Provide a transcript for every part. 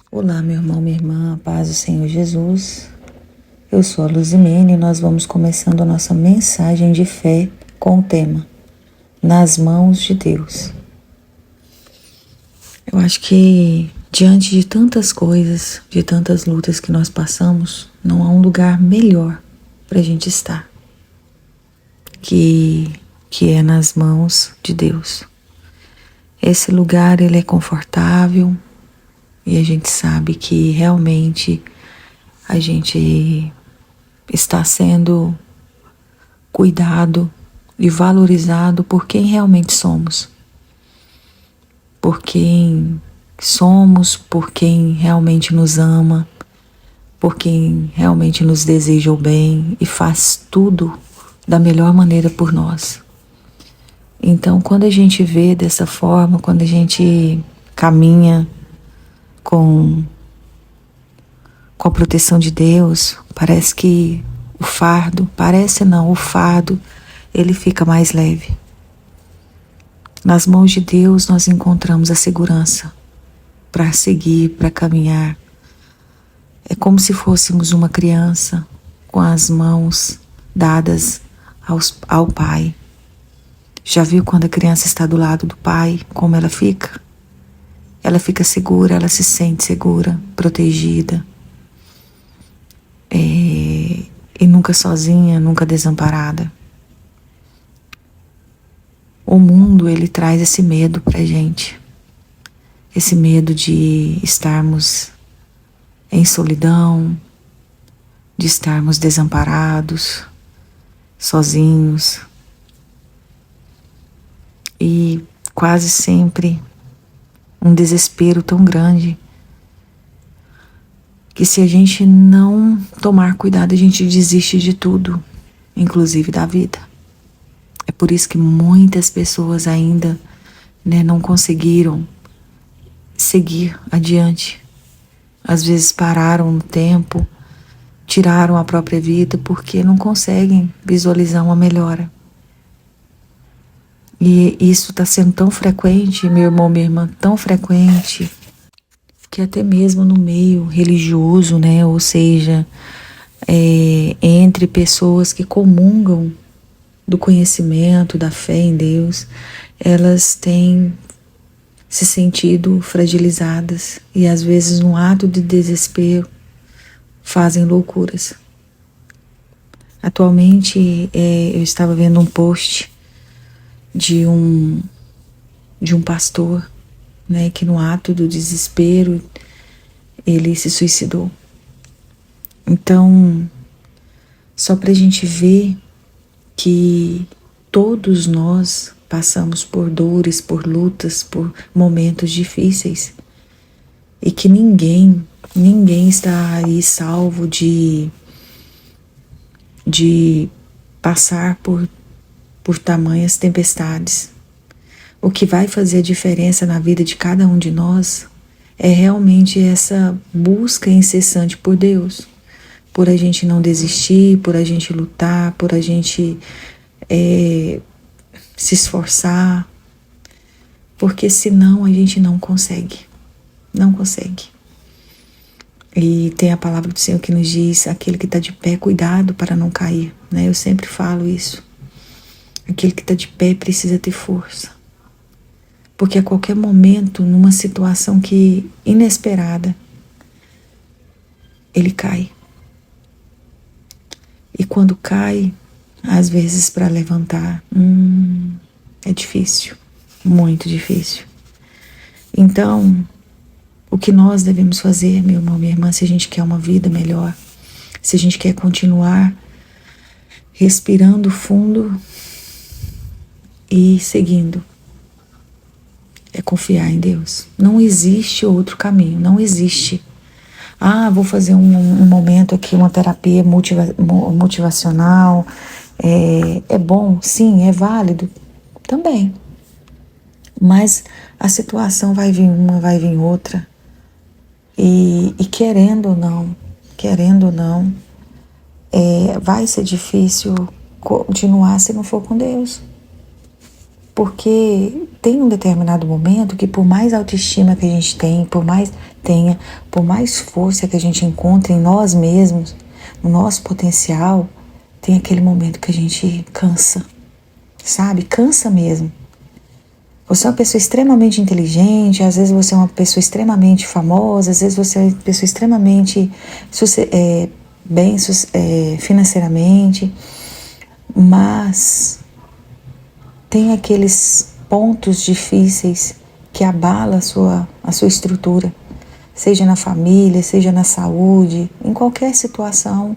Olá, meu irmão, minha irmã, a paz do Senhor Jesus. Eu sou a Luzimene e nós vamos começando a nossa mensagem de fé com o tema Nas Mãos de Deus. Eu acho que diante de tantas coisas, de tantas lutas que nós passamos, não há um lugar melhor para a gente estar que é nas mãos de Deus. Esse lugar ele é confortável e a gente sabe que realmente a gente está sendo cuidado e valorizado por quem realmente somos. Por quem somos, por quem realmente nos ama, por quem realmente nos deseja o bem e faz tudo da melhor maneira por nós. Então, quando a gente vê dessa forma, quando a gente caminha com a proteção de Deus, parece que o fardo, o fardo, ele fica mais leve. Nas mãos de Deus nós encontramos a segurança para seguir, para caminhar. É como se fôssemos uma criança com as mãos dadas ao Pai. Já viu quando a criança está do lado do Pai, como ela fica? Ela fica segura, ela se sente segura, protegida. E nunca sozinha, nunca desamparada. O mundo, ele traz esse medo pra gente. Esse medo de estarmos em solidão, de estarmos desamparados, sozinhos. E quase sempre um desespero tão grande que se a gente não tomar cuidado, a gente desiste de tudo, inclusive da vida. É por isso que muitas pessoas ainda não conseguiram seguir adiante. Às vezes pararam no tempo, tiraram a própria vida porque não conseguem visualizar uma melhora. E isso está sendo tão frequente, meu irmão, minha irmã, tão frequente, que até mesmo no meio religioso, ou seja, entre pessoas que comungam do conhecimento, da fé em Deus, elas têm se sentido fragilizadas e às vezes num ato de desespero fazem loucuras. Atualmente eu estava vendo um post de um pastor, que no ato do desespero ele se suicidou. Então, só para a gente ver que todos nós passamos por dores, por lutas, por momentos difíceis e que ninguém está aí salvo de passar por tamanhas tempestades. O que vai fazer a diferença na vida de cada um de nós é realmente essa busca incessante por Deus, por a gente não desistir, por a gente lutar, por a gente se esforçar, porque senão a gente não consegue. E tem a palavra do Senhor que nos diz: aquele que está de pé, cuidado para não cair. Eu sempre falo isso. Aquele que está de pé precisa ter força. Porque a qualquer momento, numa situação que inesperada, ele cai. E quando cai, às vezes para levantar, é difícil, muito difícil. Então, o que nós devemos fazer, meu irmão, minha irmã, se a gente quer uma vida melhor, se a gente quer continuar respirando fundo e seguindo, é confiar em Deus. Não existe outro caminho, não existe. Vou fazer um momento aqui, uma terapia motivacional. É bom, sim, é válido também. Mas a situação vai vir uma, vai vir outra. E querendo ou não, vai ser difícil continuar se não for com Deus. Porque tem um determinado momento que, por mais autoestima que a gente tem, por mais força que a gente encontre em nós mesmos, no nosso potencial, tem aquele momento que a gente cansa, sabe? Cansa mesmo. Você é uma pessoa extremamente inteligente, às vezes você é uma pessoa extremamente famosa, às vezes você é uma pessoa extremamente bem financeiramente, mas tem aqueles pontos difíceis que abalam a sua estrutura, seja na família, seja na saúde, em qualquer situação,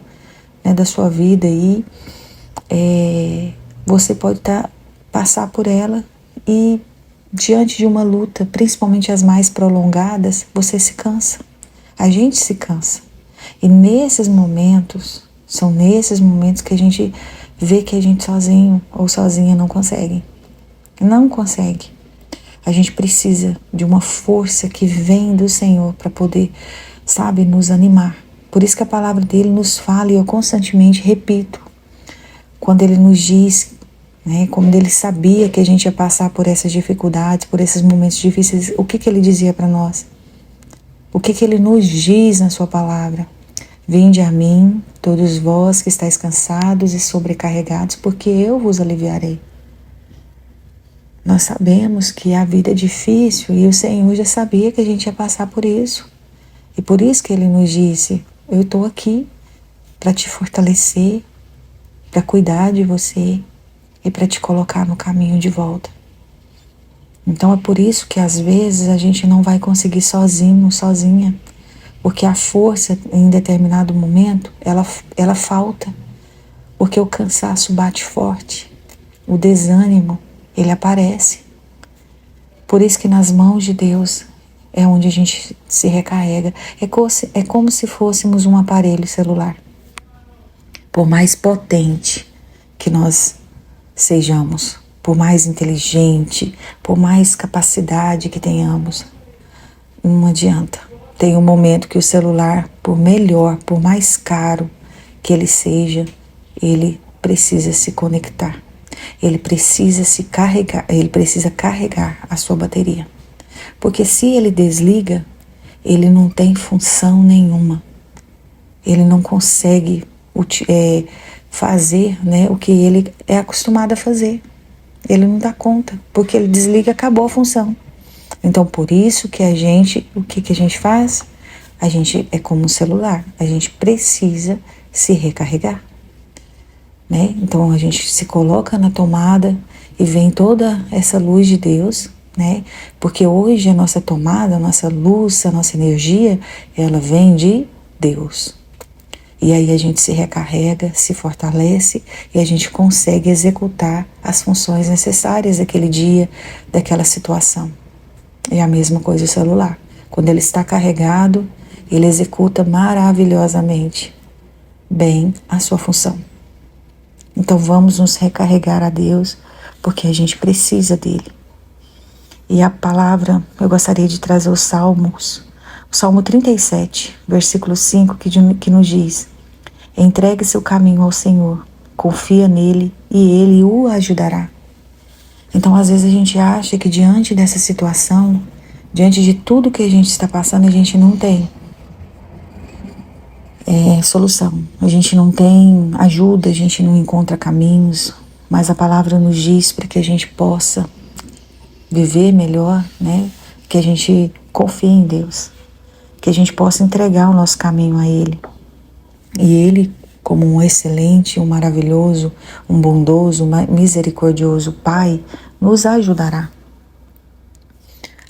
né, da sua vida aí, você pode passar por ela e diante de uma luta, principalmente as mais prolongadas, você se cansa. A gente se cansa. E nesses momentos, são nesses momentos que a gente vê que a gente sozinho ou sozinha não consegue. Não consegue. A gente precisa de uma força que vem do Senhor para poder, sabe, nos animar. Por isso que a palavra dele nos fala, e eu constantemente repito, quando ele nos diz, né, como ele sabia que a gente ia passar por essas dificuldades, por esses momentos difíceis, o que ele dizia para nós? O que ele nos diz na sua palavra? Vinde a mim, todos vós que estáis cansados e sobrecarregados, porque eu vos aliviarei. Nós sabemos que a vida é difícil e o Senhor já sabia que a gente ia passar por isso. E por isso que ele nos disse, eu estou aqui para te fortalecer, para cuidar de você e para te colocar no caminho de volta. Então é por isso que às vezes a gente não vai conseguir sozinho, sozinha, porque a força em determinado momento, ela falta, porque o cansaço bate forte, o desânimo, ele aparece. Por isso que nas mãos de Deus é onde a gente se recarrega. É como se fôssemos um aparelho celular. Por mais potente que nós sejamos, por mais inteligente, por mais capacidade que tenhamos, não adianta. Tem um momento que o celular, por melhor, por mais caro que ele seja, ele precisa se conectar. Ele precisa se carregar, ele precisa carregar a sua bateria. Porque se ele desliga, ele não tem função nenhuma. Ele não consegue fazer, né, o que ele é acostumado a fazer. Ele não dá conta, porque ele desliga, acabou a função. Então, por isso que o que a gente faz? A gente é como um celular, a gente precisa se recarregar, né? Então, a gente se coloca na tomada e vem toda essa luz de Deus, né? Porque hoje a nossa tomada, a nossa luz, a nossa energia, ela vem de Deus. E aí a gente se recarrega, se fortalece e a gente consegue executar as funções necessárias daquele dia, daquela situação. É a mesma coisa o celular. Quando ele está carregado, ele executa maravilhosamente bem a sua função. Então vamos nos recarregar a Deus, porque a gente precisa dele. E a palavra, eu gostaria de trazer os Salmos. O Salmo 37, versículo 5, que nos diz: entregue seu caminho ao Senhor, confia nele e ele o ajudará. Então, às vezes a gente acha que diante dessa situação, diante de tudo que a gente está passando, a gente não tem solução. A gente não tem ajuda, a gente não encontra caminhos, mas a palavra nos diz para que a gente possa viver melhor, né? Que a gente confie em Deus, que a gente possa entregar o nosso caminho a Ele. E Ele, como um excelente, um maravilhoso, um bondoso, um misericordioso Pai, nos ajudará.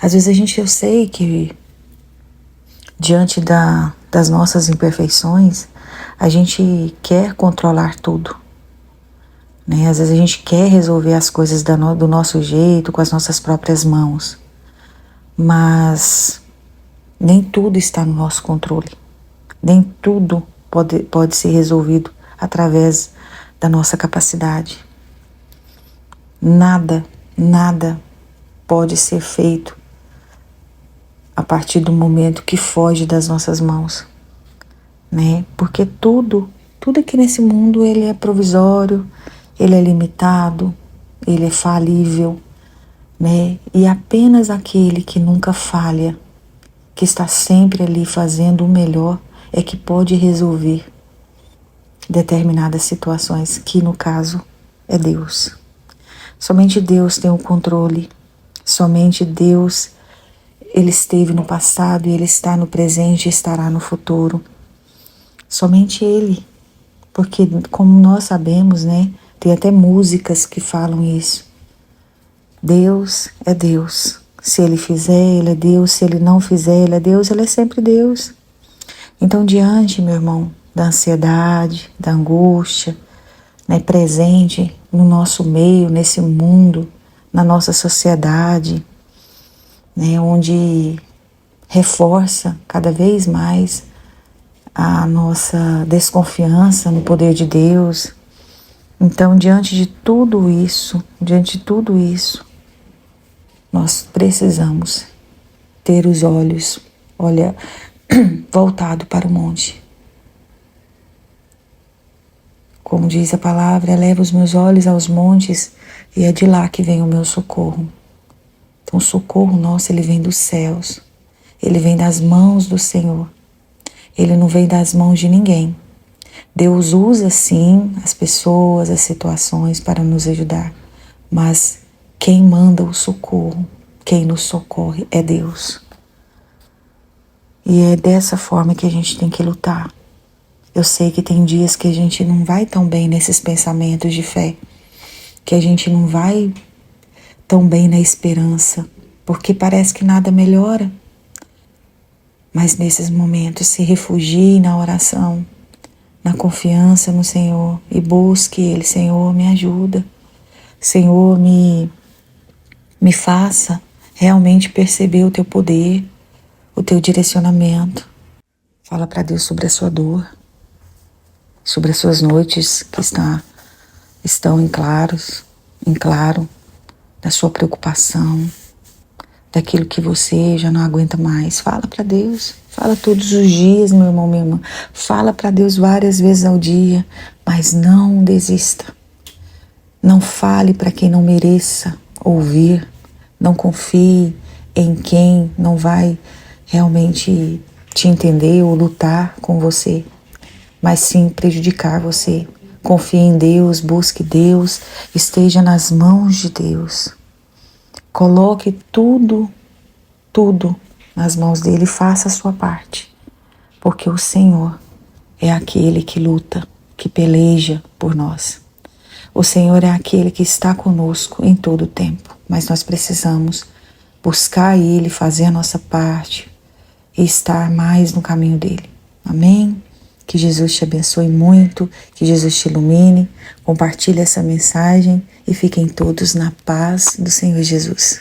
Às vezes eu sei que diante das nossas imperfeições, a gente quer controlar tudo, né? Às vezes a gente quer resolver as coisas do nosso jeito, com as nossas próprias mãos, mas nem tudo está no nosso controle, nem tudo pode ser resolvido através da nossa capacidade. Nada pode ser feito a partir do momento que foge das nossas mãos, né? Porque tudo aqui nesse mundo, ele é provisório, ele é limitado, ele é falível, né? E apenas aquele que nunca falha, que está sempre ali fazendo o melhor, é que pode resolver determinadas situações, que no caso é Deus. Somente Deus tem o controle, somente Deus, Ele esteve no passado e Ele está no presente e estará no futuro. Somente Ele, porque como nós sabemos, né, tem até músicas que falam isso. Deus é Deus. Se Ele fizer, Ele é Deus. Se Ele não fizer, Ele é Deus. Ele é sempre Deus. Então, diante, meu irmão, da ansiedade, da angústia, né, presente no nosso meio, nesse mundo, na nossa sociedade, né, onde reforça cada vez mais a nossa desconfiança no poder de Deus. Então, diante de tudo isso, nós precisamos ter os olhos, voltado para o monte. Como diz a palavra, eleva os meus olhos aos montes e é de lá que vem o meu socorro. Então o socorro nosso, ele vem dos céus, ele vem das mãos do Senhor, ele não vem das mãos de ninguém. Deus usa sim as pessoas, as situações para nos ajudar, mas quem manda o socorro, quem nos socorre é Deus. E é dessa forma que a gente tem que lutar. Eu sei que tem dias que a gente não vai tão bem nesses pensamentos de fé, que a gente não vai tão bem na esperança, porque parece que nada melhora. Mas nesses momentos se refugie na oração, na confiança no Senhor e busque Ele. Senhor, me ajuda. Senhor, me faça realmente perceber o Teu poder, o Teu direcionamento. Fala para Deus sobre a sua dor, sobre as suas noites que estão em claro, da sua preocupação, daquilo que você já não aguenta mais. Fala para Deus, fala todos os dias, meu irmão, minha irmã. Fala para Deus várias vezes ao dia, mas não desista. Não fale para quem não mereça ouvir. Não confie em quem não vai realmente te entender ou lutar com você, mas sim prejudicar você. Confie em Deus, busque Deus, esteja nas mãos de Deus. Coloque tudo nas mãos dele e faça a sua parte, porque o Senhor é aquele que luta, que peleja por nós. O Senhor é aquele que está conosco em todo o tempo, mas nós precisamos buscar Ele, fazer a nossa parte e estar mais no caminho dele. Amém? Que Jesus te abençoe muito, que Jesus te ilumine. Compartilhe essa mensagem e fiquem todos na paz do Senhor Jesus.